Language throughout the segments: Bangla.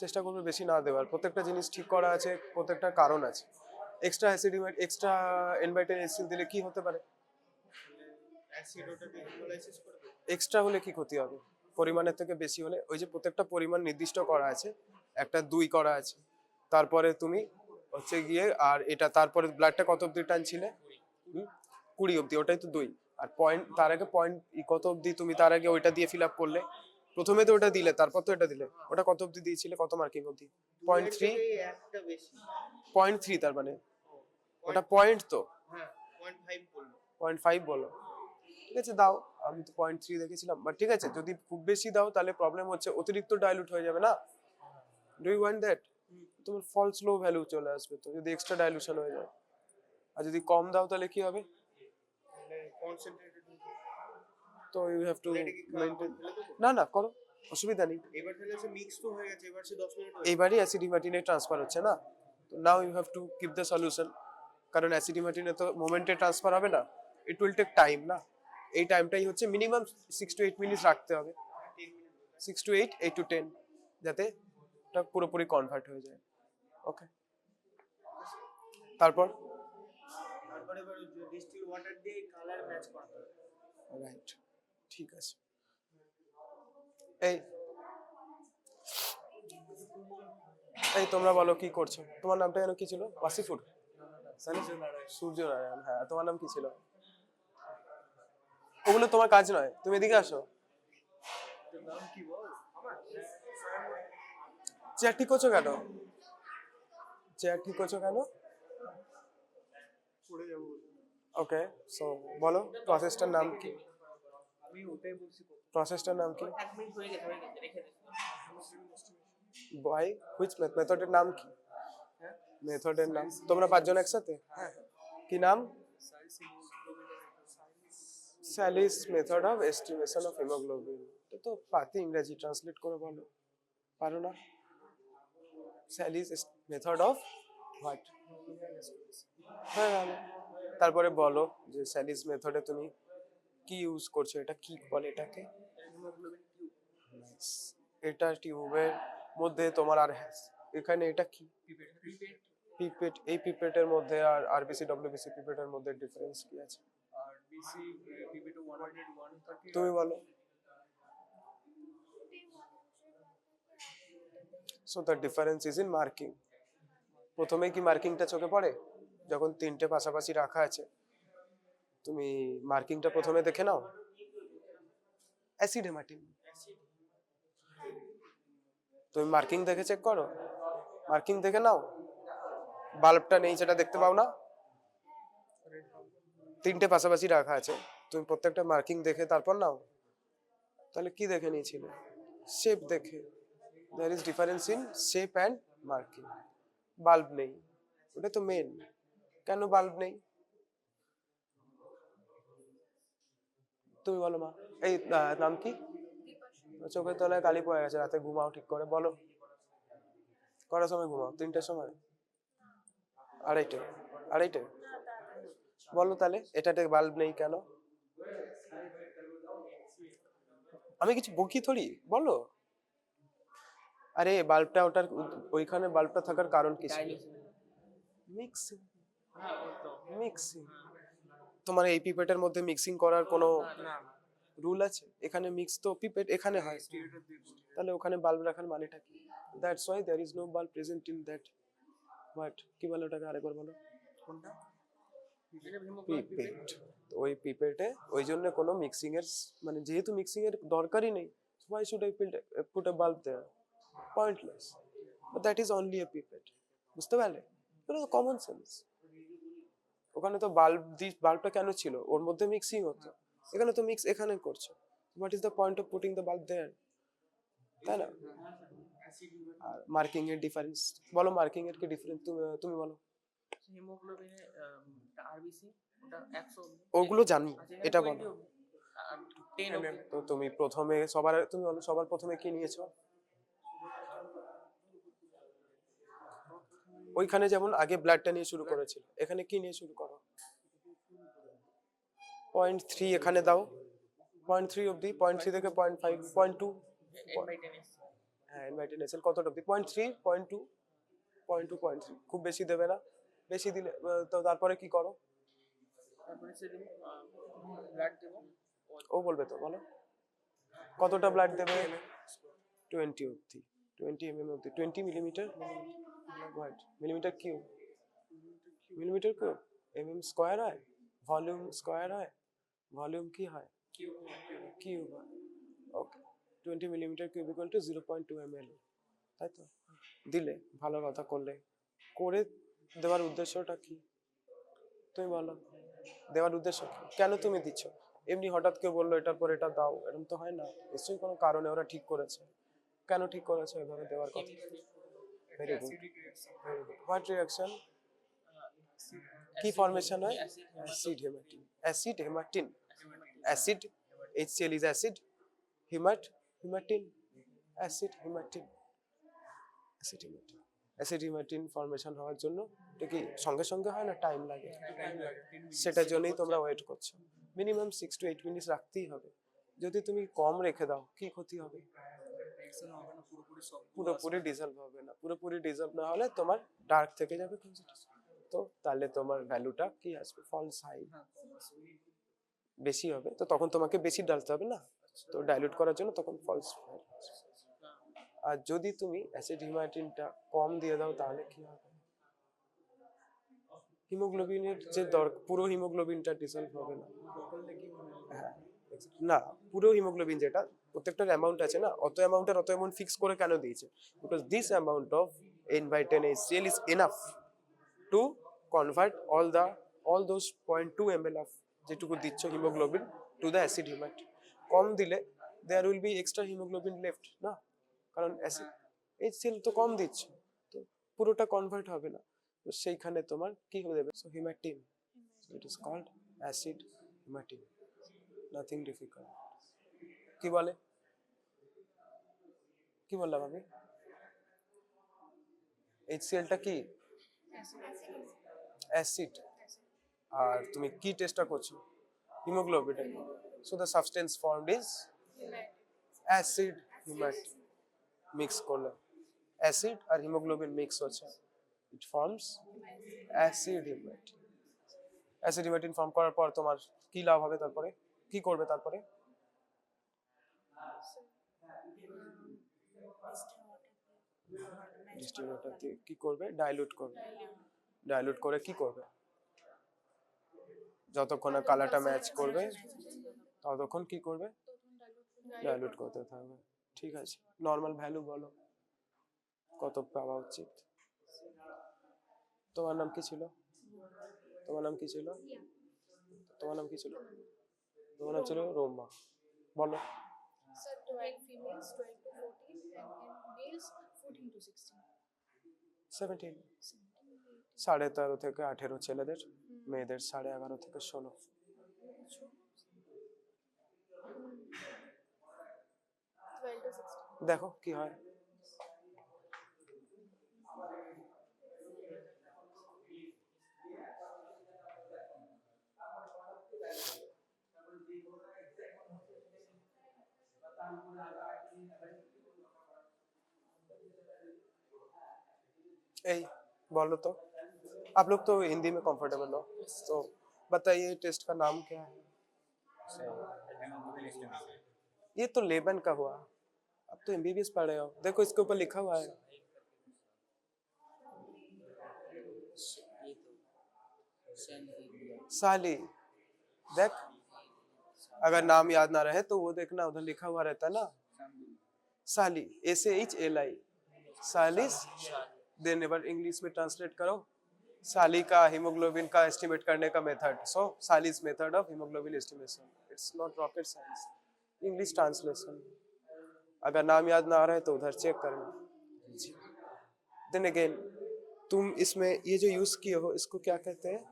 চেষ্টা করবে বেশি না দেওয়ার। প্রত্যেকটা জিনিস ঠিক করা আছে, প্রত্যেকটা কারণ আছে। এক্সট্রা অ্যাসিড এক্সট্রা এনভাইটেন এসিড দিলে কি হতে পারে? অ্যাসিড ওটাকে হিমোলাইসিস করে দেবে। এক্সট্রা হলে কি ক্ষতি হবে? পরিমাণের থেকে বেশি হলে, ওই যে প্রত্যেকটা পরিমাণ নির্দিষ্ট করা আছে, একটা 2 করা আছে, তারপরে তুমি হচ্ছে গিয়ে আর এটা তারপরে ব্লাডটা কত অবধি টানছিলে? 20 অবধি, ওটাই তো 2। আর পয়েন্ট তার আগে পয়েন্ট কত অবধি তুমি তার আগে ওইটা দিয়ে ফিল আপ করলে? প্রথমে তো ওটা দিলে, তারপর তো এটা দিলে। ওটা কত অবধি দিয়েছিলে, কত মার্কিং অবধি? 0.3। একটা বেশি 0.3 তার মানে ওটা পয়েন্ট তো। হ্যাঁ 0.5 বললো। 0.5 বলো, ঠিক আছে দাও। আমি তো 0.3 দেখেছিলাম, বাট ঠিক আছে, যদি খুব বেশি দাও তাহলে প্রবলেম হচ্ছে অতিরিক্ত ডাইলুট হয়ে যাবে না। Do you want that? তোমার ফলস লো ভ্যালু চলে আসবে তো, যদি এক্সট্রা ডাইলুশন হয়ে যায়। আর যদি কম দাও তাহলে কি হবে? কনসেন্ট্রেটেড তো ইউ হ্যাভ টু এটা কি মেইনটেইন। ফেলে দেবো? না না করো, অসুবিধা নেই। এবার তাহলে সে মিক্স তো হয়ে গেছে, এবার সে 10 মিনিট এইবারই অ্যাসিড হিমাটিনে ট্রান্সফার হচ্ছে না, তো now you have to keep the solution. কারণ অ্যাসিড হিমাটিনে তো মোমেন্টে ট্রান্সফার হবে না, ইট উইল টেক টাইম না। এই টাইমটাই হচ্ছে মিনিমাম 6 to 8 মিনিটস রাখতে হবে। 6 to 8, 8 to 10, যাতে এটা পুরোপুরি কনভার্ট হয়ে যায়। ওকে, তারপর তারপরে এবার ডিস্টিল ওয়াটার দিয়ে কালার ম্যাচ করতে হবে। রাইট, ঠিক আছে। এই এই তোমরা বলো কি করছো? তোমার নামটা যেন কি ছিল? ওয়াসিফুর? সূর্যনারায়ণ, হ্যাঁ। তোমার নাম কি ছিল? ওগুলো তোমার কাজ নয়, তুমি এদিকে আসো। নাম কি বল আমার? চেয়ার ঠিক করছো কেন? চেয়ার ঠিক করছো কেন? পড়ে যাবো। ওকে, সো বলো প্রসেসটার নাম কি? আমি ওটাই বলছি। প্রসেসটার নাম কি? 1 মিনিট হয়ে গেছে রেখে দে। বাই হুইচ মেথডের নাম কি? হ্যাঁ মেথডের নাম? তোমরা 5 জন একসাথে? হ্যাঁ কি নাম? Size haemoglobin. স্যালিস method of estimation of haemoglobin. এটা তো পাতি ইংরেজি ট্রান্সলেট করে বলো, পারো না? স্যালিস মেথড অফ হোয়াট? হ্যাঁ ভালো। তারপরে বলো যে স্যালিস মেথডে তুমি কি ইউজ করছো, এটা কি বলে এটাকে? Haemoglobin tube. Nice. এটা টিউবের মধ্যে তোমার আর এখানে এটা কি? পিপেট। পিপেট। এই পিপেটের মধ্যে আর আরবিসি ডব্লিউবিসি পিপেটের মধ্যে ডিফারেন্স কি আছে? RBC pipette 100 130। তুমি বলো। So the difference is in marking. প্রথমে কি মার্কিংটা চোখে পড়ে? যখন তিনটে পাশাপাশি রাখা আছে, তুমি মার্কিংটা প্রথমে দেখে নাও। অ্যাসিড হেমাটিন, তুমি মার্কিং দেখে চেক করো। মার্কিং দেখে নাও। বাল্বটা নেই সেটা দেখতে পাও না? তিনটে পাশাপাশি রাখা আছে, তুমি প্রত্যেকটা মার্কিং দেখে তারপর নাও। তাহলে কি দেখে নিয়েছিলে? শেপ দেখে। There is difference in shape and marking. Bulb নেই, ওটা তো মেন। কেন বাল্ব নেই তুমি বলো মা। এই নাম কি? চোখের তলায় কালি পড়ে গেছে, রাতে ঘুমাও ঠিক করে, বলো কটার সময় ঘুমাও? 3টের সময়? আড়াইটে? আড়াইটে বলো তাহলে এটাতে বাল্ব নেই কেন? আমি কিছু বকি থরি, বলো। আরে বাল্বটা ওটার ওইখানে বাল্বটা থাকার কারণ কি ছিল? মিক্সিং। মিক্সিং। তোমার এই পিপেটের মধ্যে মিক্সিং করার কোনো রুল আছে? এখানে মিক্স তো পিপেট এখানে হয়, তাহলে ওখানে বাল্ব রাখার মানেটা কি? That's why there is no bulb present in that. But কি বলে ওটাকে, আরেকবার বলো। কোনটা? পিপেট। তো ওই পিপেটে ওই জন্য কোনো মিক্সিং এর মানে যেহেতু মিক্সিং এর দরকারই নেই, why should I put a bulb there? Pointless. But that is only a pipette. বুঝতে পারলে? এটা তো কমন সেন্স। ওখানে তো বাল্বটা কেন ছিল? ওর মধ্যে মিক্সিং হতো, এখানে তো মিক্স এখানে করছো। What is the point of putting the bulb there? তাই না? আর মার্কিং এর ডিফারেন্স বলো, মার্কিং এর কি ডিফারেন্স তুমি বলো। হিমোগ্লোবিনে আরবিসি ওটা 100। ওগুলো জানি, এটা বলো। 10 তো তুমি প্রথমে তুমি বলো সবার প্রথমে কি নিয়েছো? ওইখানে যেমন আগে ব্লাডটা নিয়ে শুরু করেছিল, এখানে কি নিয়ে শুরু করো? 0.3 এখানে দাও, 0.3 অবধি, 0.3 থেকে 0.5, 0.2। হ্যাঁ এনভাইটেন কতটা অব্দি 0.3 0.2 0.2 0.3 খুব বেশি দেবে না, বেশি দিলে তো তারপরে কি করো? তারপরে সে দেবো ব্লাড দেবো ও বলবে তো, বলো কতটা ব্লাড দেবে? 20 অব্দি, 20 অব্দি, 20 millimetre what, millimetre cube, millimetre cube square হয়, ভলিউম স্কোয়ার হয়, ভলিউম কি হয়, কিউব হয়। ওকে, 20 millimetre cube equal to 0.2 ml, তাই তো? দিলে, ভালো কথা করলে। করে দেওয়ার উদ্দেশ্যটা কি তুমি বলো? দেওয়ার উদ্দেশ্য কি? কেন তুমি দিচ্ছ? এমনি হঠাৎ কেউ বললো এটার পর এটা দাও, এরকম তো হয় না, নিশ্চয়ই কোনো কারণে ওরা ঠিক করেছে। কেন ঠিক করেছে এভাবে দেওয়ার কথা? ভেরি গুড, হোয়াট রিঅ্যাকশন, কি ফর্মেশন হয়? Acid haematin, acid haematin, acid HCl is acid, haematin, acid haematin, acid haematin formation হওয়ার জন্য এটা কি সঙ্গে সঙ্গে হয় না, টাইম লাগে? সেটার জন্যই তোমরা ওয়েট করছো। মিনিমাম 6 to 8 মিনিট রাখতেই হবে। যদি তুমি কম রেখে দাও কি ক্ষতি হবে? পুরোপুরি ডিজলভ হবে না, পুরোপুরি ডিজলভ না হলে তোমার ডার্ক থেকে যাবে কনসেন্ট্রেশন, তো তাহলে তোমার ভ্যালুটা কি আসবে? ফলস হাই বেশি হবে, তো তখন তোমাকে বেশি ডালতে হবে না, তো ডাইলুট করার জন্য তখন ফলস। আর যদি তুমি অ্যাসিড হিমাটিনটা কম দিয়ে দাও তাহলে কি হবে? হিমোগ্লোবিনের যে পুরো হিমোগ্লোবিনটা ডিসলভ হবে না। হ্যাঁ, না, পুরো হিমোগ্লোবিন যেটা প্রত্যেকটার অ্যামাউন্ট আছে না, অত অ্যামাউন্ট ফিক্স করে কেন দিয়েছে? Because this amount of N/10 HCl is enough to convert all those 0.2 ml of যেটুকু দিচ্ছ haemoglobin to the acid haematin. কম দিলে there will be extra haemoglobin left না, কারণ অ্যাসিড HCl তো কম দিচ্ছ, তো পুরোটা কনভার্ট হবে না, তো সেইখানে তোমার কি হয়ে যাবে? So haematin, it is called acid haematin, nothing difficult. কি বলে, কি বললাম আমি? HClটা কি? অ্যাসিড। আর তুমি কি টেস্টটা করছো? Haemoglobin. So the substance formed is acid haematin. Mix করলে অ্যাসিড আর হিমোগ্লোবিন মিক্স হচ্ছে, it forms acid haematin. Acid haematin form করার পর তোমার কি লাভ হবে? তারপরে কি করবে? তারপরে ডিস্টিলেটর দিয়ে কি করবে? ডাইলুট করবে। ডাইলুট করে কি করবে? যতক্ষণ না কালারটা ম্যাচ করবে ততক্ষণ কি করবে? ডাইলুট করতে থাকবে। ঠিক আছে, নর্মাল ভ্যালু বলো কত পাওয়া উচিত? তোমার নাম কি ছিল? তোমার নাম কি ছিল? তোমার নাম কি ছিল? তোমার নাম ছিল রোমা। বলো। Sir, 12 females, 12 to 14, and in males, 14 to 16. 17, 13.5 থেকে 18 ছেলেদের, মেয়েদের 11.5 থেকে 16। 12 to 16. দেখো কি হয়। এই बोलो तो, आप लोग तो हिंदी में कंफर्टेबल हो, तो बताइए टेस्ट का नाम क्या है? ये तो लेबन का हुआ, अब तो एमबीबीएस पढ़ रहे हो, देखो इसके ऊपर लिखा हुआ है साली। देख, अगर नाम याद ना रहे तो वो देखना, उधर लिखा हुआ रहता है ना Sahli, SAHLI, Sahli's. Then never English में ट्रांसलेट करो साली का हीमोग्लोबिन का एस्टिमेट करने का method, so Sahli's method of haemoglobin estimation, it's not rocket science, English translation. अगर नाम याद ना आ रहा है तो उधर चेक करना। देन अगेन तुम इसमें ये जो यूज किए हो इसको क्या कहते हैं?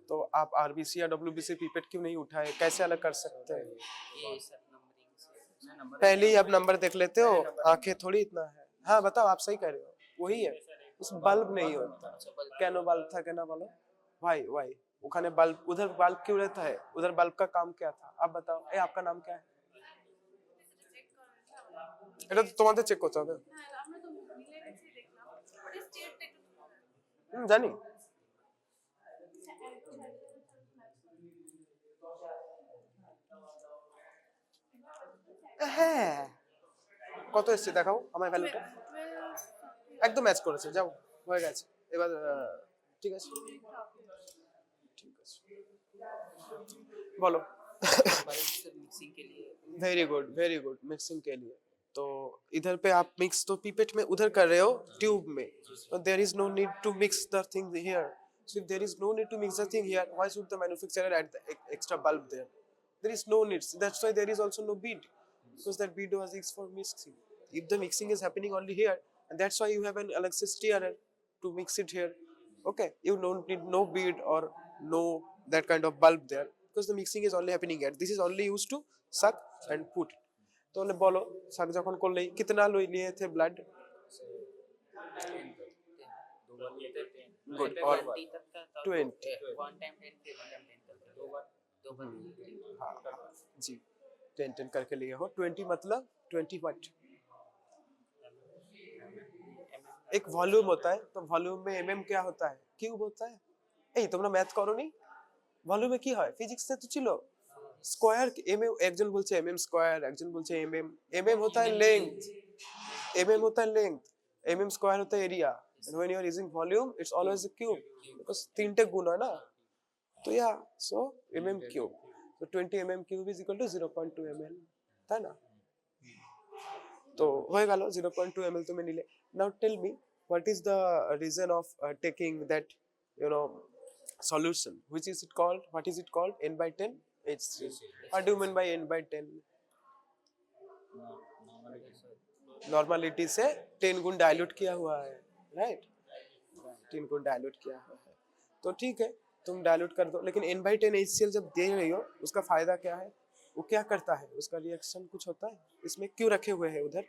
तो आप आरबीसी या डब्ल्यूबीसी पीपेट क्यों नहीं उठाए? कैसे अलग कर सकते हैं? पहले ही आप नंबर देख लेते हो, आंखें थोड़ी इतना है। हाँ बताओ, आप सही कह रहे हो, वही है। उस बल्ब नहीं होता, कैनो बल्ब था, क्या ना बोलो, वाई उखाने बल्ब, उधर बल्ब क्यों रहता है? उधर बल्ब का काम क्या था आप बताओ। आपका नाम क्या है? এটা তো তোমাদের চেক করতে হবে। হ্যাঁ আমরা তো মিলে মিশে দেখলাম ওটা স্টেটটা একটু জানি। হ্যাঁ, কত এসছে দেখাও আমার ভ্যালুটা। 12 একদম ম্যাচ করেছে, যাও হয়ে গেছে। এবার ঠিক আছে, ঠিক আছে, বলো। मिक्सिंग के लिए वेरी गुड मिक्सिंग के लिए। तो इधर पे आप मिक्स तो पीपेट में उधर कर रहे हो ट्यूब में, तो there is no need to mix the thing here. So if there is no need to mix the thing here, why should the manufacturer add the extra bulb there? There is no need. That's why there is also no bead, because that bead was used for mixing. If the mixing is happening only here, and that's why you have an Alexis stirrer to mix it here. Okay, you don't need no bead or no that kind of bulb there, because the mixing is only happening here. This is only used to suck and put. तो बोले बोलो सक जखन করলে कितना लिए थे ब्लड? गुड। और 20 तक का था 20 वन टाइम 10 थे वन टाइम 10 तक दो बार हाँ हाँ, जी 10 करके लिए हो। 20 मतलब 20 वाट। एक वॉल्यूम होता है, तो वॉल्यूम में एमएम क्या होता है? কিউব होता है। এই তোমরা ম্যাথ করোনি? ভলিউমে কি হয়? ফিজিক্সে তো ছিল স্কয়ার এমএম, একজন বলছে এমএম স্কয়ার, একজন বলছে এমএম। এমএম होता है लेंथ, एमएम होता है लेंथ, एमएम स्क्वायर होता है area. And when you are using volume it's always a cube, because तीनटे गुण है ना। तो या सो एमएम क्यूब, तो 20 mm cube is equal to 0.2 ml, তাই না? তো হয়ে গেল 0.2 ml তুমি নিলে। Now tell me what is the reason of taking that, you know, solution, which is it called, what is it called? N by 10 H3. What do you mean by N by 10? Normality से 10 गुण डाइल्यूट किया हुआ है, राइट? 3 गुण डाइल्यूट किया हुआ है, तो ठीक है तुम डाइल्यूट कर दो। लेकिन n by 10 HCl जब दे रही हो उसका फायदा क्या है? वो क्या करता है? उसका रिएक्शन कुछ होता है? इसमें क्यों रखे हुए हैं उधर?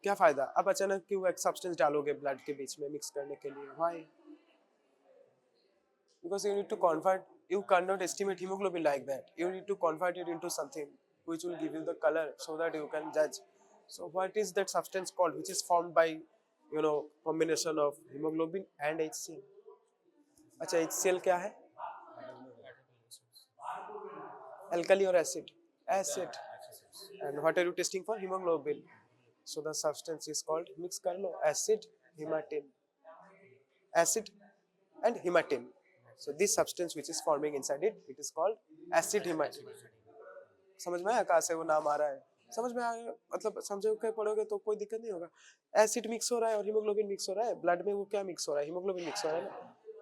क्या फायदा? अब अचानक क्यों एक सब्सटेंस डालोगे ब्लड के बीच में मिक्स करने के लिए? Why? Because you need to convert, you cannot estimate hemoglobin like that. You need to convert it into something which will give you the color so that you can judge. So what is that substance called which is formed by, you know, combination of hemoglobin and HCl? अच्छा HCl क्या है? Alkali or acid? Acid. And what are you testing for? Hemoglobin. So the substance is called, mix कर लो, acid hematine. Acid and hematine. So this substance which is forming inside it, it is called acid hematine. समझ में आया कहाँ से वो नाम आ रहा है? समझ में आया, मतलब समझोगे पढ़ोगे तो कोई दिक्कत नहीं होगा। एसिड मिक्स हो रहा है और हीमोग्लोबिन मिक्स हो रहा है, ब्लड में वो क्या मिक्स हो रहा है? हीमोग्लोबिन मिक्स हो रहा है ना,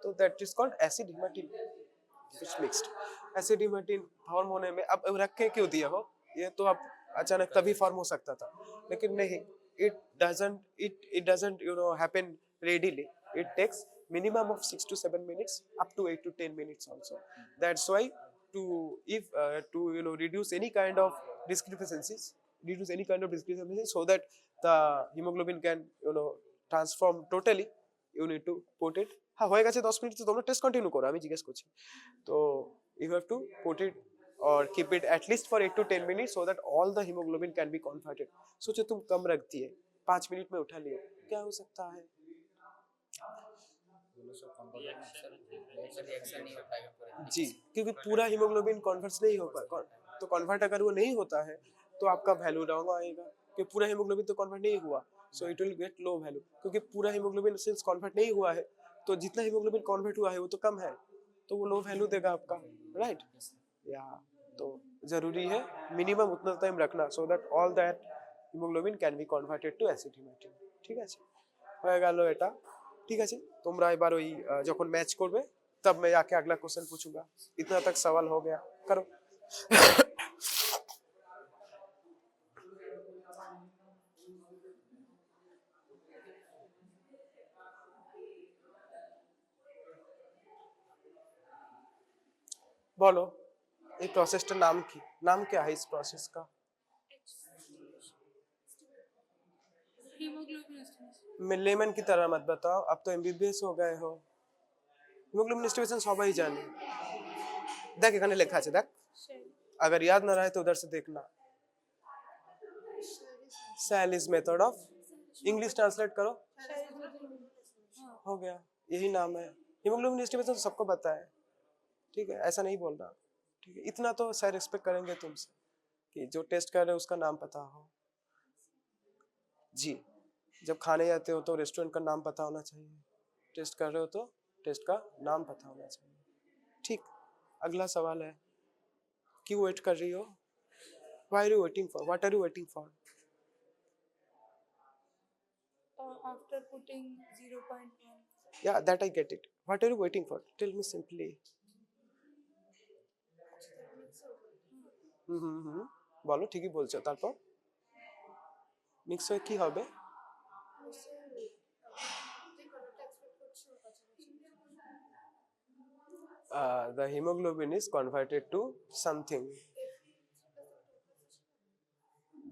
तो that is called acid हेमाटिन, it's mixed. Acid हेमाटिन form होने में अब रख के क्यों दिया हो? ये तो अब अचानक तभी फॉर्म हो सकता था, लेकिन नहीं, it doesn't you know happen readily. It takes minimum of 6 to 7 minutes, up to 8 to 10 minutes also. That's why to you know reduce any kind of discrepancies, so that the hemoglobin can, you know, transform totally, you need to put it। हाँ হয়ে গেছে 10 মিনিট, তো তোমরা টেস্ট কন্টিনিউ করো, আমি জিজ্ঞেস করছি। তো you have to put it or keep it at least for 8 to 10 minutes so that all the hemoglobin can be converted। सोचो तुम कम रख दिए, 5 मिनट में उठा लिए, क्या हो सकता है? रिएक्शन नहीं हो पाएगा पूरे जी, क्योंकि पूरा हीमोग्लोबिन कन्वर्ट नहीं हो पाएगा, तो कन्वर्ट अगर वो नहीं होता है तो आपका वैल्यू रॉन्ग आएगा, क्योंकि पूरा हीमोग्लोबिन तो कन्वर्ट नहीं हुआ, so it will get low value. क्योंकि पूरा हीमोग्लोबिन सिंस कन्वर्ट नहीं हुआ है, तो जितना हीमोग्लोबिन कन्वर्ट हुआ है वो तो कम है, तो वो लो वैल्यू देगा आपका, राइट? या तो जरूरी है मिनिमम उतना टाइम रखना, so that all that haemoglobin can be converted to acid haematin. ঠিক আছে, হয়ে গেল এটা। ঠিক আছে, তোমরা এবার ওই যখন ম্যাচ করবে तब मैं आके अगला क्वेश्चन पूछूंगा। इतना तक सवाल हो गया, करो। बोलो এই প্রসেসটার নাম কি? নাম क्या है इस प्रोसेस का? hemoglobin estimation। मैं लेमन की तरह मत बताओ, अब तो एमबीबीएस हो गए हो। হিমোগ্লোবিন এস্টিমেশন সবাই জানে, দেখ এখানে লেখা আছে, দেখ, अगर याद ना रहे तो उधर से देखना। Cell is method of, English translate करो, हो गया, यही नाम है। हीमोग्लोबिन एस्टिमेशन तो सबको पता है, ठीक है, ऐसा नहीं बोल रहा, ठीक है, इतना तो सर एक्सपेक्ट करेंगे तुमसे कि जो टेस्ट कर रहे हो उसका नाम पता हो। जी, जब खाने जाते हो तो रेस्टोरेंट का नाम पता होना चाहिए, टेस्ट कर रहे हो तो टेस्ट का नाम पता होना चाहिए। ठीक, अगला सवाल है, क्यों वेट कर रही हो? Why are you waiting for? What are you waiting for? After putting 0.1. Yeah, that I get it. What are you waiting for? Tell me simply. বলো, ঠিকই বলছো, তারপর মিক্স হয়ে কি হবে? The hemoglobin is converted to something.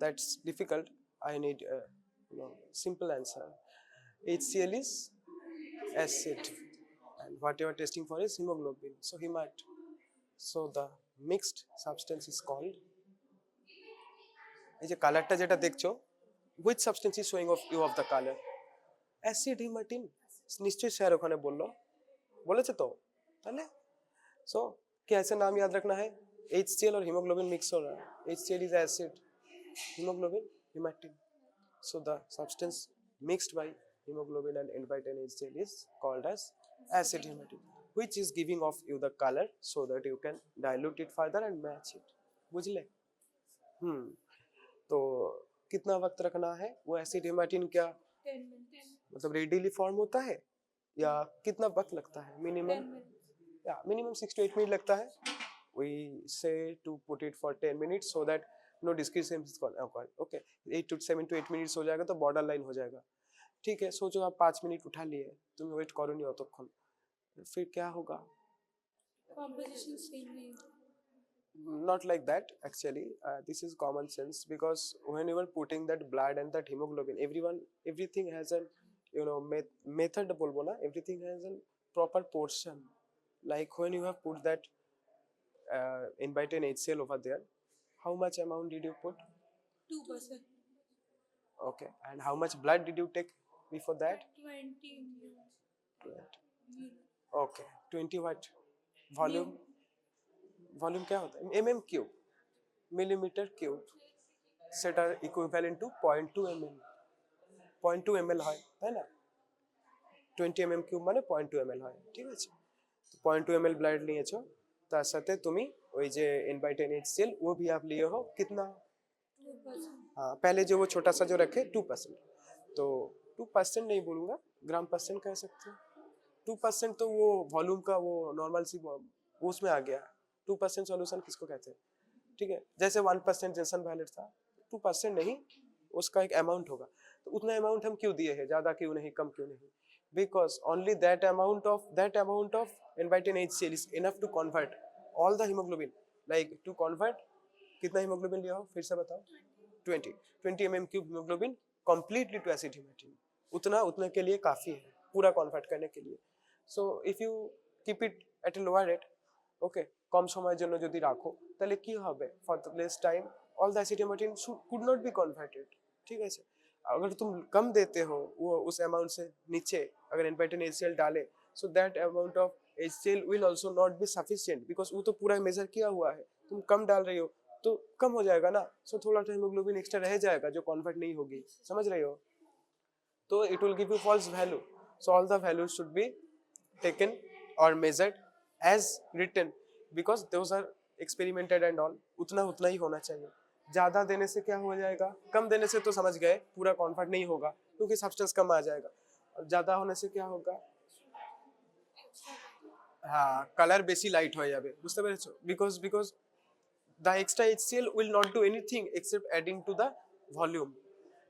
That's difficult. I need a simple answer. HCl is acid, and what you are testing for is hemoglobin. So hemat. So the mixed substance is called. এই যে কালারটা যেটা দেখছো, which substance is showing of you of the color? Acid hematine. নিশ্চয়ই স্যার ওখানে বলেছে তো, তাহলে सो कैसे नाम याद रखना है? HCl और हीमोग्लोबिन मिक्स हो रहा है, HCl is acid, hemoglobin hematine. So the substance mixed by hemoglobin and end by 10 HCl is called as acid hematine, which is giving off you the color so that you can dilute it further and match it. बुझले? तो कितना वक्त रखना है? वो एसिड हेमाटिन क्या 10 minutes. मतलब रेडिली फॉर्म होता है या कितना वक्त लगता है? 10 minimum minutes. minimum 6 to 8 minutes लगता है. We say to put it for 10 minutes so that no discrepancy is occurred. Okay, 7 to 8 minutes हो जाएगा तो बॉर्डर लाइन हो जाएगा. ठीक है, सोचो आप 5 मिनट उठा लिए, तुम वेट करो नहीं तब, फिर क्या होगा? Composition same नहीं. Not like that actually. This is common sense, because when you are putting that blood and that hemoglobin, everything has an method बोलबो ना, everything has a proper portion. Like when you have put that N/10 HCl over there, how much amount did you put? 2%. Okay, and how much blood did you take before that? 20 ml. Okay, 20 what? Volume? Volume क्या होता है? mm cube, millimeter cube, সেটা equivalent to 0.2 ml. 0.2 ml হয়, তাই না? 20 mm cube মানে 0.2 ml হয়, ঠিক আছে? 0.2 ml ब्लड নিয়েছো, তার সাথে তুমি ওই যে N/10 HCl वो भी आप लिए हो, कितना? 2%. हाँ, पहले जो वो छोटा सा जो रखे 2%, तो 2% नहीं बोलूंगा, ग्राम परसेंट कह सकते हो. 2% तो वो वॉल्यूम का वो नॉर्मल सी उसमें आ गया. 2% सॉल्यूशन किसको कहते हैं? ठीक है, जैसे 1% जेसन वैलेट था, 2% नहीं, उसका एक अमाउंट होगा, तो उतना अमाउंट हम क्यों दिए हैं? ज्यादा क्यों नहीं, कम क्यों नहीं? Because only that amount of N/10 HCl is enough to convert all the hemoglobin. Like to convert, कितना hemoglobin लिया हो, फिर से बताओ? 20 mm cube hemoglobin completely to acid hematine. उतना के लिए काफी है पूरा कन्वर्ट करने के लिए. So if you keep it at a lower rate, okay, কম সময়ের জন্য যদি রাখো তাহলে কি হবে? For the less time all the acid hematine could not be converted. ठीक है. अगर तुम कम देते हो वो उस अमाउंट से नीचे अगर N/10 HCl डाले, so that amount of HCl will also not be sufficient, because वो तो पूरा मेजर किया हुआ है, तुम कम डाल रही हो तो कम हो जाएगा ना. सो थोड़ा सा हीमोग्लोबिन एक्स्ट्रा रह जाएगा जो कन्वर्ट नहीं होगी, समझ रही हो? तो it will give you false value. So all the values should be taken और measured as written, because those are experimented and all. उतना ही होना चाहिए. ज्यादा देने से क्या हो जाएगा? कम देने से तो समझ गए पूरा कन्वर्ट नहीं होगा क्योंकि सब्सटेंस कम आ जाएगा. और ज्यादा होने से क्या होगा? हाँ, कलर बेसी लाइट हो जाए, बुझते पेरेছো? because the extra HCl will not do anything except adding to the volume.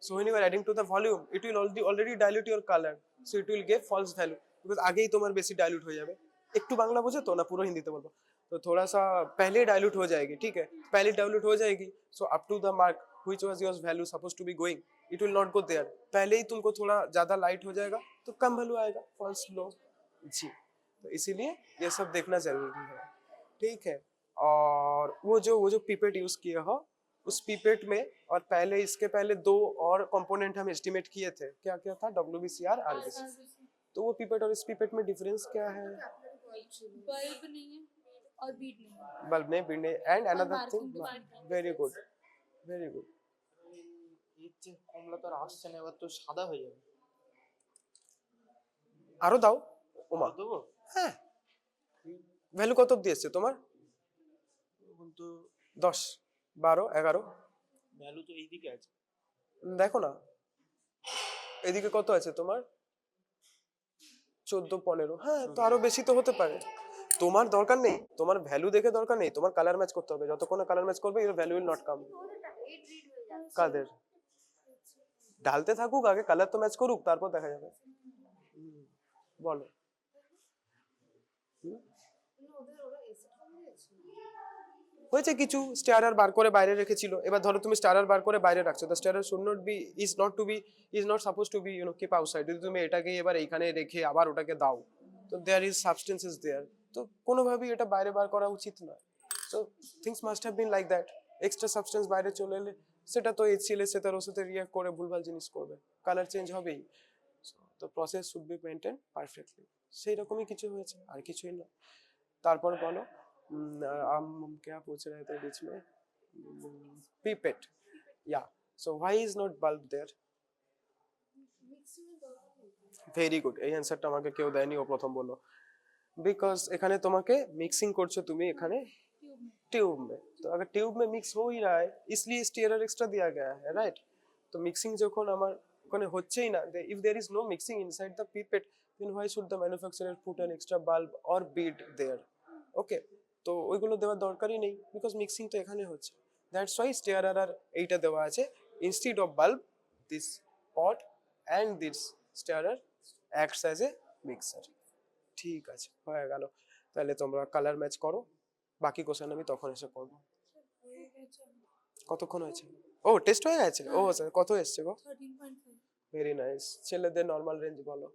So when you are adding to the volume, it will already dilute your color, so it will give false value, because आगे ही तुम्हारे बेसी dilute हो जाए. একটু বাংলা বোঝো তো না পুরো হিন্দিতে বলবো? तो थोड़ा सा पहले डाइल्यूट हो जाएगी, ठीक है, पहले डाइल्यूट हो जाएगी. So up to the mark which was your value suppose to be going, it will not go there. पहले ही तुमको थोड़ा ज्यादा लाइट हो जाएगा तो कम वैल्यू आएगा, फॉल्स लो जी. तो इसीलिए ये सब देखना जरूरी है, ठीक है. और वो जो पिपेट यूज किए हो उस पीपेट में और पहले इसके पहले 2 और कंपोनेंट हम एस्टिमेट किए थे, क्या क्या था, WBCR RBC। तो वो पीपेट और इस पीपेट में डिफरेंस क्या है? बल्ब नहीं है और बीट नहीं है। बल्ब ने बिंडे and another marking thing. different। Very good, very good. এর যে কমলা তো আর আসছে না, এবার তো সাদা হয়ে যাবে। আরো দাও ওমা। দেবো হ্যাঁ, ভ্যালু কত অব্দি এসছে তোমার? এখন তো 10 12 11 ভ্যালু তো এইদিকে আছে। দেখো না এদিকে কত আছে তোমার? 14 15। হ্যাঁ, তো আরো বেশি তো হতে পারে। তোমার দরকার নেই, তোমার ভ্যালু দেখে দরকার নেই, তোমার কালার ম্যাচ করতে হবে। যতক্ষণ না কালার ম্যাচ করবে your value will not come. কাদের? ঢালতে থাকুক, আগে কালার তো ম্যাচ করুক, তারপর দেখা যাবে। বলো। হয়েছে কিছু স্টারার বার করে বাইরে রেখেছিল, এবার ধরো তুমি স্টারার বার করে বাইরে রাখছো, the stirrer should not be is not suppose to be keep outside. যদি তুমি এটাকে এবার এইখানে রেখে আবার ওটাকে দাও, তো there is substance is there, তো কোনোভাবেই এটা বাইরে বার করা উচিত নয়। So things must have been like that. Extra substance বাইরে চলে এলে সেটা তো HCl এর সাথে ওর সাথে রিঅ্যাক্ট করে ভুলভাল জিনিস করবে, কালার চেঞ্জ হবেই। তো process should be maintain perfectly. সেই রকমই কিছু হয়েছে, আর কিছুই না। তারপর বলো, हम क्या पूछ रहे थे बीच में? pipette, yeah, so why is not bulb there? Very good, এই অ্যানসারটা আমাকে কেউ দেয়নি, ও প্রথম বললো। বিকজ এখানে তোমাকে মিক্সিং করছো তুমি এখানে ट्यूब में, तो अगर ट्यूब में मिक्स हो ही रहा है इसलिए स्टीयरर एक्स्ट्रा दिया गया है, राइट? तो मिक्सिंग যখন আমার ওখানে হচ্ছেই না, if there is no mixing inside the pipette, then why should the manufacturer put an extra bulb or bead there? Okay, তো ওইগুলো দেওয়ার দরকারই নেই, বিকজ মিক্সিং তো এখানে হচ্ছে। দ্যাটস ওয়াই স্টিয়ারার আর এইটা দেওয়া আছে, instead of bulb this pot and this stirrer acts as a mixer. ঠিক আছে, হয়ে গেল। তাহলে তোমরা কালার ম্যাচ করো, বাকি কোশ্চেন আমি তখন এসে করবো। কতক্ষণ হয়েছে? ও টেস্ট হয়ে গেছে, ও আচ্ছা, কত এসছে গো? 13.5। Very nice. ছেলেদের নর্মাল রেঞ্জ বলো,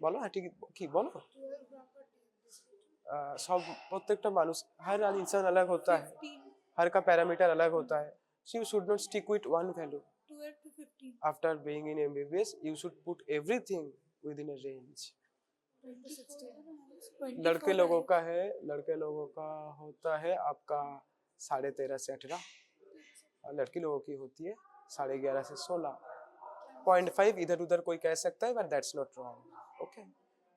বলো। হ্যাঁ ঠিক, কি বলো? सब प्रत्येक मानुष, हर इंसान अलग होता है, 15। हर का पैरामीटर अलग होता है, so you should not stick with one value. 12 to 15। After being in MBBS you should put everything within a range. 24 लड़के लोगों का है, लड़के लोगों का होता है आपका 13.5 से 18, और लड़की लोगों की होती है 11.5 से 16। 0.5 इधर उधर कोई कह सकता है, but that's not wrong. Okay,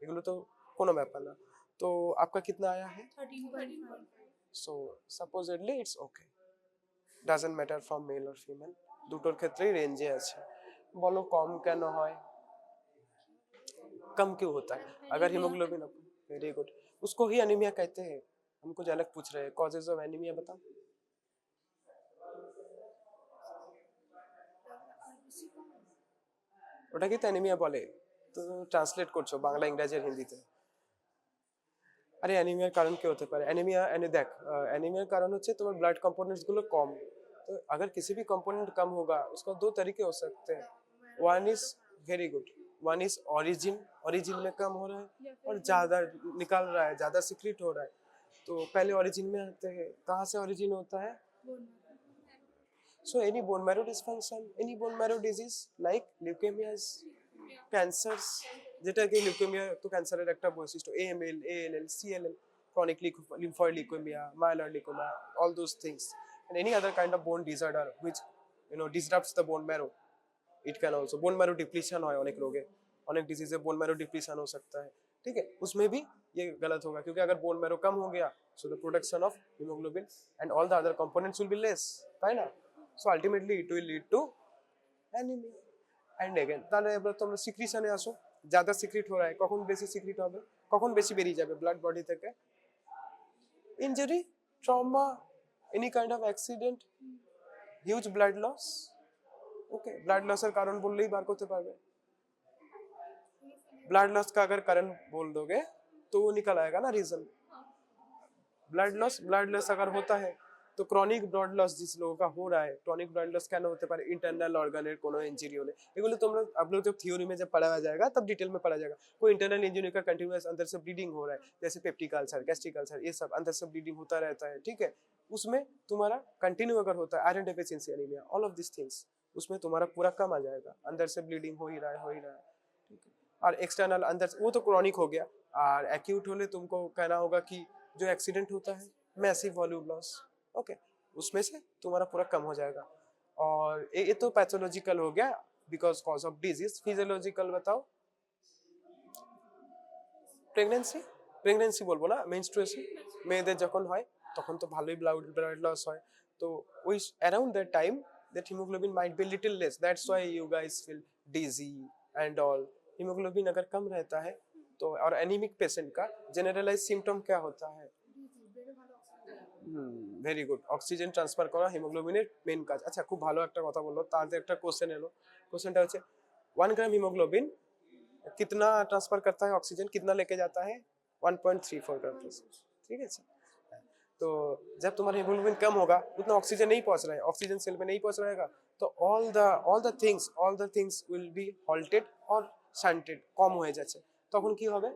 এগুলো তো কোনো ব্যাপার না। तो आपका कितना आया है? 13.5। So supposedly it's okay, doesn't matter from male or female, দুটোর ক্ষেত্রেই রেঞ্জে আছে। বলো কম কেন হয়? कम क्यों होता है? अगर हीमोग्लोबिन, वेरी गुड, उसको ही एनीमिया कहते हैं। हम कुछ अलग पूछ रहे हैं, कॉजेज ऑफ एनीमिया बताओ। ওটাকে তো অ্যানিমিয়া বলে, তো ট্রান্সলেট করছো বাংলা ইংরেজি আর হিন্দিতে। अरे एनीमिया कारण क्या होते पारे? एनीमिया देख, एनीमिया कारण होच्छे तुम्हारे ब्लड कंपोनेंट्स गुलो कम। तो अगर किसी भी कंपोनेंट कम होगा, उसका 2 तरीके हो सकते हैं। One is very good, one is origin में कम हो रहा है और ज्यादा निकल रहा है, ज्यादा सिक्रेट हो रहा है। तो पहले ओरिजिन में आते हैं, कहाँ से ओरिजिन होता है? So any bone marrow dysfunction, any bone marrow disease like leukemias, cancers, যেটাকে লিউকেমিয়া তো ক্যান্সারের একটা বৈশিষ্ট্য, AML, ALL, CLL, chronic lymphoid leukemia, myeloid leukemia, all those things, and any other kind of bone disorder which disrupts the bone marrow, it can also bone marrow depletion হয় অনেক রোগে, অনেক ডিজিজে bone marrow depletion हो सकता है, ठीक है? उसमें भी ये गलत होगा, क्योंकि अगर bone marrow कम हो गया, so the production of hemoglobin and all the other components will be less, তাই না? So ultimately it will lead to anemia. And again তাহলে এবার তোমরা সিক্রিশনে আসো, ज्यादा সিক্রিট हो रहा है, কখন বেশি সিক্রিট হবে, কখন বেশি বেরিয়ে যাবে ব্লাড বডি থেকে? Injury, trauma, any kind of accident, huge blood loss. Okay, blood loss এর কারণ বললেই বার করতে পারবে। ब्लड लॉस का अगर कारण बोल दोगे तो वो निकल आएगा ना रीजन। ब्लड लॉस अगर होता है तो क्रॉनिक ब्लड लॉस जिस लोगों का हो रहा है, क्रॉनिक ब्लड लॉस কেন হতে পারে, इंटरनल ऑर्गन কোনো इंजरी होने, এগুলো তোমরা आप लोग जब थ्योरी में जब पढ़ाया जाएगा तब डिटेल में पढ़ा जाएगा। कोई इंटरनल इंजरी का कंटिन्यूअस अंदर से ब्लीडिंग हो रहा है, जैसे पेप्टिक अल्सर, गैस्ट्रिक अल्सर, ये सब अंदर से ब्लीडिंग होता रहता है, ठीक है, उसमें तुम्हारा कंटिन्यू अगर होता है iron deficiency anaemia, all of this things, उसमें तुम्हारा पूरा कम आ जाएगा, अंदर से ब्लीडिंग हो ही रहा है, हो ही रहा है, ठीक है। और एक्सटर्नल अंदर से वो तो क्रॉनिक हो गया, और एक्यूट होले तुमको कहना होगा कि जो एक्सीडेंट होता है मैसिव वॉल्यूम लॉस, ओके, उसमें से तुम्हारा पूरा कम हो जाएगा। और ये तो पैथोलॉजिकल हो गया because cause of disease. Physiological बताओ, প্রেগন্যান্সি, প্রেগন্যান্সি বলবো না, মেনস্ট্রুয়েশন, মেয়েদের যখন হয় তখন তো ভালোই ব্লাড লস হয়, তো ওই around that time that haemoglobin might be little less, that's why you guys feel dizzy and all. Haemoglobin अगर कम रहता है तो, और एनीमिक पेशेंट का जनरलाइज सिम्टम क्या होता है? ভেরি গুড, অক্সিজেন ট্রান্সফার করা হিমোগ্লোবিনের মেন কাজ। আচ্ছা, খুব ভালো একটা কথা বললো, তার একটা কোশ্চেন এলো, কোশ্চেনটা হচ্ছে 1 ग्राम हीमोग्लोबिन कितना ट्रांसफर करता है ऑक्सीजन, कितना लेके जाता है? 1.34 ग्राम, ठीक है। तो जब तुम्हारा हीमोग्लोबिन कम होगा उतना ऑक्सीजन नहीं पहुंच रहा है, ऑक्सीजन सेल में नहीं पहुंच रहेगा, तो all the things will be halted or shunted, কম হয়ে যাচ্ছে, তখন কি হবে?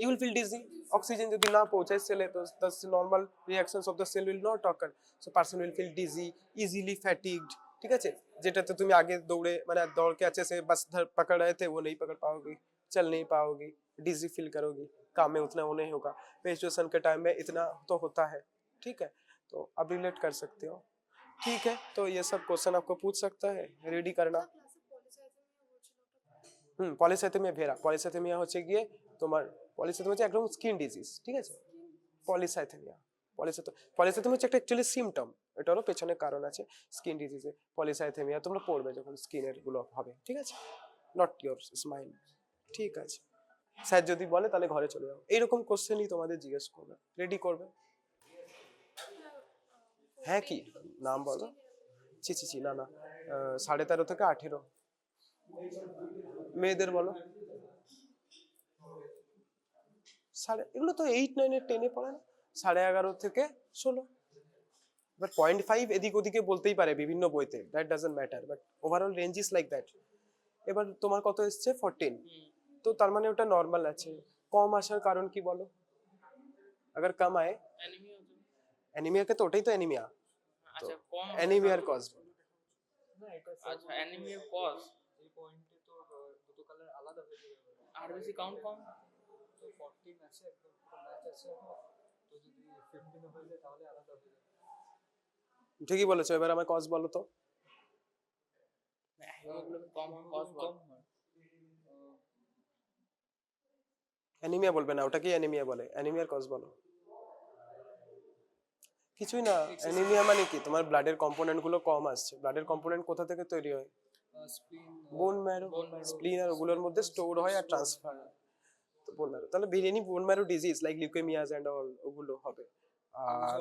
You will feel dizzy, oxygen যদি না পৌঁছায় সেলে তো the normal reactions of the cell will not occur, so person will feel dizzy, easily fatigued, ঠিক আছে, যেটাতে তুমি আগে দৌড়ে মানে दौड़ के अच्छे से बस पकड़ रहे थे वो नहीं पकड़ पाओगी, चल नहीं पाओगी, डिजी फील करोगी, काम में उतना वो नहीं होगा, मेंस्ट्रुएशन के टाइम में इतना तो होता है, ठीक है, तो आप रिलेट कर सकते हो, ठीक है। तो ये सब क्वेश्चन आपको पूछ सकता है, रेडी करना। পলিসাইথেমিয়া ভেরা, পলিসাইথেমিয়া হচ্ছে গিয়ে তোমার, পলিসাইথেমিয়া হচ্ছে একদম স্কিন ডিজিজ, ঠিক আছে, পলিসাইথেমিয়া, পলিসাইথেমিয়া হচ্ছে একটা অ্যাকচুয়ালি সিমটম, এটা হলো পেছনে কারণ আছে স্কিন ডিজিজে, পলিসাইথেমিয়া তোমরা পড়বে যখন স্কিনের গুলো হবে, ঠিক আছে, নট ইয়োর স্মাইল, ঠিক আছে। স্যার যদি বলে তাহলে ঘরে চলে যাও, এইরকম কোশ্চেনই তোমাদের জিজ্ঞেস করবে, রেডি করবে। হ্যাঁ কি নাম বলো? ছি না না, 13.5 থেকে 18, মেয়েদের বলো এগুলো তো 8, 9, 10 পড়ে না, 11.5 থেকে 16, বাট 0.5 এদিক ওদিকে বলতেই পারে বিভিন্ন বইতে, that doesn't matter, but overall range is like that. এবার তোমার কত এসছে? 14, তো তার মানে ওটা নর্মাল আছে। কম আসার কারণ কি বলো? अगर कम आए एनीमिया हो एनीमिया के तो ওটাই তো অ্যানিমিয়া, अच्छा कम অ্যানিমিয়ার কজ না এটা अच्छा एनीमिया कॉज এই পয়েন্টে তো দুটো কালার আলাদা হয়ে যাবে, आरबीसी काउंट कम তো 14 আছে একদম পুরো ম্যাচ আছে এখন, তো যদি 15 হয়ে যায় তাহলে আলাদা হয়ে যাবে। ঠিকই বলেছো, এবার আমার কজ বলো তো। হিমোগ্লোবিন কম কজ কম হয়, অ্যানিমিয়া বলবে না, ওটা কি অ্যানিমিয়া বলে, অ্যানিমিয়ার কজ বলো। কিছুই না, অ্যানিমিয়া মানে কি তোমার ব্লাডের কম্পোনেন্ট গুলো কম আসছে, ব্লাডের কম্পোনেন্ট কোথা থেকে তৈরি হয়? স্প্লিন, বোন ম্যারো, স্প্লিন আর ওগুলোর মধ্যে স্টোর হয় আর ট্রান্সফার হয়, তো বোন ম্যারো, তাহলে any bone marrow disease like leukaemias and all ওগুলো হবে। আর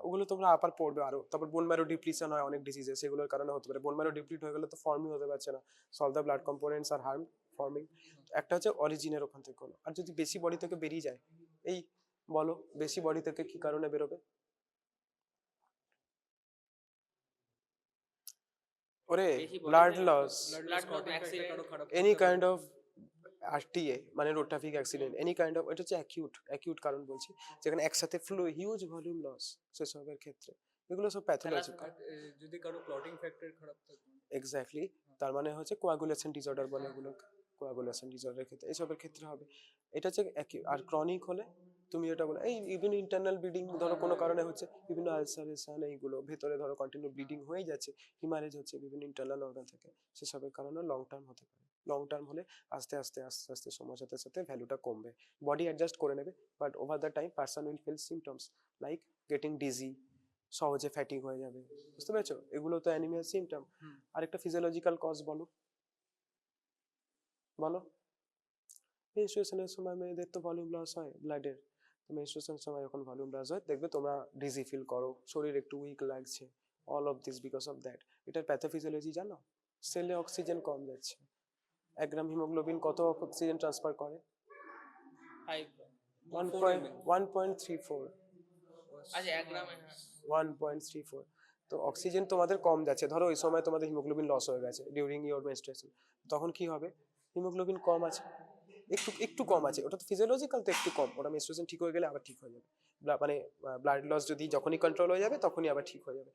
ওগুলো তোমরা আপার পড়বে আরো, তারপর বোন ম্যারো ডিপ্লিশন হয় অনেক ডিজিজে, সেগুলোর কারণে হতে পারে, বোন ম্যারো ডিপ্লিট হয়ে গেলে তো ফর্মই হতে পারছে না, so the blood components are harm forming, একটা হচ্ছে অরিজিনের ওখান থেকে হলো, আর যদি বেশি বডি থেকে বেরিয়ে যায়, এই বলো বেশি বডি থেকে কি কারণে বেরোবে? ওরে blood loss, any kind of RTA মানে road traffic accident, any kind of, এটা হচ্ছে অ্যাকিউট কারণ বলছি, যেখানে একসাথে ফ্লো হিউজ ভলিউম লস, সেসবের ক্ষেত্রে এগুলো সব প্যাথোলজিক্যাল। যদি কারো ক্লটিং ফ্যাক্টর খারাপ থাকে, এক্স্যাক্টলি, তার মানে হচ্ছে কোয়াগুলেশন ডিসঅর্ডার বলে এগুলোকে, কোয়াগুলেশন ডিসঅর্ডারের ক্ষেত্রে এইসবের ক্ষেত্রে হবে, এটা হচ্ছে আর ক্রনিক হলে তুমি যেটা বলে এই ইভেন ইন্টারনাল ব্লিডিং ধরো কোনো কারণে হচ্ছে, বিভিন্ন আলসারেশন এইগুলো ভেতরে ধরো কন্টিনিউ ব্লিডিং হয়ে যাচ্ছে, হিমারেজ হচ্ছে বিভিন্ন ইন্টারনাল অর্গান থেকে, সেসবের কারণে লং টার্ম হতে পারে, লং টার্ম হলে আস্তে আস্তে সময়ের সাথে সাথে ভ্যালুটা কমবে, বডি অ্যাডজাস্ট করে নেবে, but over the time person will feel symptoms like getting dizzy, সহজে ফ্যাটিক হয়ে যাবে, বুঝতে পেরেছো, এগুলো তো অ্যানিমিয়ার সিমটম। আরেকটা ফিজিওলজিক্যাল কজ বলো, বলো। মেনস্ট্রুয়েশনের সময় মেয়েদের তো ভলিউম লস হয় ব্লাডের, তো মেনস্ট্রুয়েশনের সময় যখন ভলিউম লস হয় দেখবে তোমরা ডিজি ফিল করো, শরীর একটু উইক লাগছে, all of this because of that. এটার প্যাথোফিজিওলজি জানো? সেলে অক্সিজেন কম যাচ্ছে, 1 গ্রাম হিমোগ্লোবিন কত অক্সিজেন ট্রান্সফার করে? 1.34, আচ্ছা 1 গ্রামে হ্যাঁ 1.34। তো অক্সিজেন তোমাদের কম যাচ্ছে, ধরো ওই সময় তোমাদের হিমোগ্লোবিন লস হয়ে গেছে ডিউরিং ইওর মেনস্ট্রুয়েশন, তখন কি হবে? হিমোগ্লোবিন কম আছে, একটু একটু কম আছে, ওটা তো ফিজিওলজিক্যাল, তো একটু কম, ওটা মেনস্ট্রুয়েশন ঠিক হয়ে গেলে আবার ঠিক হয়ে যাবে। মানে ব্লাড লস যদি যখনই কন্ট্রোল হয়ে যাবে তখনই আবার ঠিক হয়ে যাবে।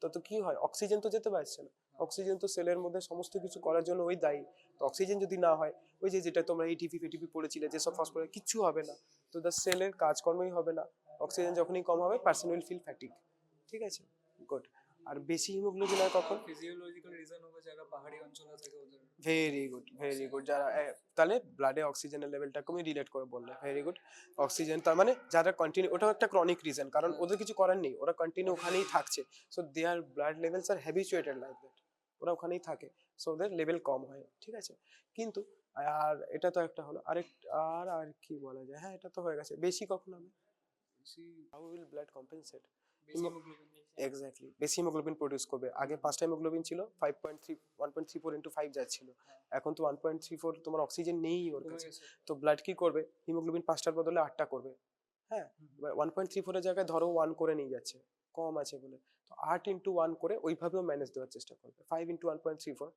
তো কি হয়, অক্সিজেন তো যেতে পারছে না, অক্সিজেন তো সেলের মধ্যে সমস্ত কিছু করার জন্য ওই দায়ী। তো অক্সিজেন যদি না হয়, ওই যে যেটা তোমরা এটিপি ফেটিপি পড়েছিলে, যেসব ফসফরাস, কিচ্ছু হবে না। তো দ্য সেলের কাজকর্মই হবে না। অক্সিজেন যখনই কম হবে, পার্সন উইল ফিল ফ্যাটিক। ঠিক আছে, গুড। আর বেশি হিমোগ্লোবিন হয় কখন? ফিজিওলজিক্যাল রিজন হবে যারা পাহাড়ি অঞ্চলে থাকে ওদের। Very good, very good. যারা তাহলে ব্লাডে অক্সিজেনের লেভেলটাকে আমি রিলেট করে বললে, ভেরি গুড। অক্সিজেন তার মানে যারা কন্টিনিউ, ওটাও একটা ক্রনিক রিজন, কারণ ওদের কিছু করার নেই, ওরা কন্টিনিউ ওখানেই থাকছে। So there blood levels are habituated like that, ওরা ওখানেই থাকে, সো ওদের লেভেল কম হয়। ঠিক আছে, কিন্তু আর এটা তো একটা হলো, আরেক আর আর কি বলা যায়, হ্যাঁ এটা তো হয়ে গেছে। বেশি কখন হবে? How will blood compensate? বেশি হিমোগ্লোবিন এক্স্যাক্টলি, বেশি হিমোগ্লোবিন প্রডিউস করবে। আগে 5টা হিমোগ্লোবিন ছিল, 5.3 1.34 ইন্টু 5 যাচ্ছিল, এখন তো 1.34, তোমার অক্সিজেন নেই ওর কমে কাছে। গেছে। তো ব্লাড কি করবে? হিমোগ্লোবিন 5টার বদলে 8টা করবে। হ্যাঁ, 1.34 এর জায়গায় ধরো 1 করে নিয়ে যাচ্ছে, কম আছে বলে। তো 8 ইন্টু 1 করে ওইভাবেও ম্যানেজ দেওয়ার চেষ্টা করবে। 5 ইন্টু 1.34,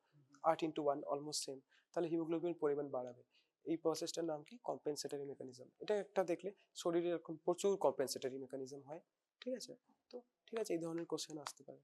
8 ইন্টু 1 অলমোস্ট সেম, তাহলে হিমোগ্লোবিন পরিমাণ বাড়াবে। এই প্রসেসটার নাম কি? Compensatory mechanism. এটা একটা দেখলে শরীরে এরকম প্রচুর কম্পেনসেটরি মেকানিজম হয়। ঠিক আছে, তো ঠিক আছে, এই ধরনের কোশ্চেন আসতে পারে।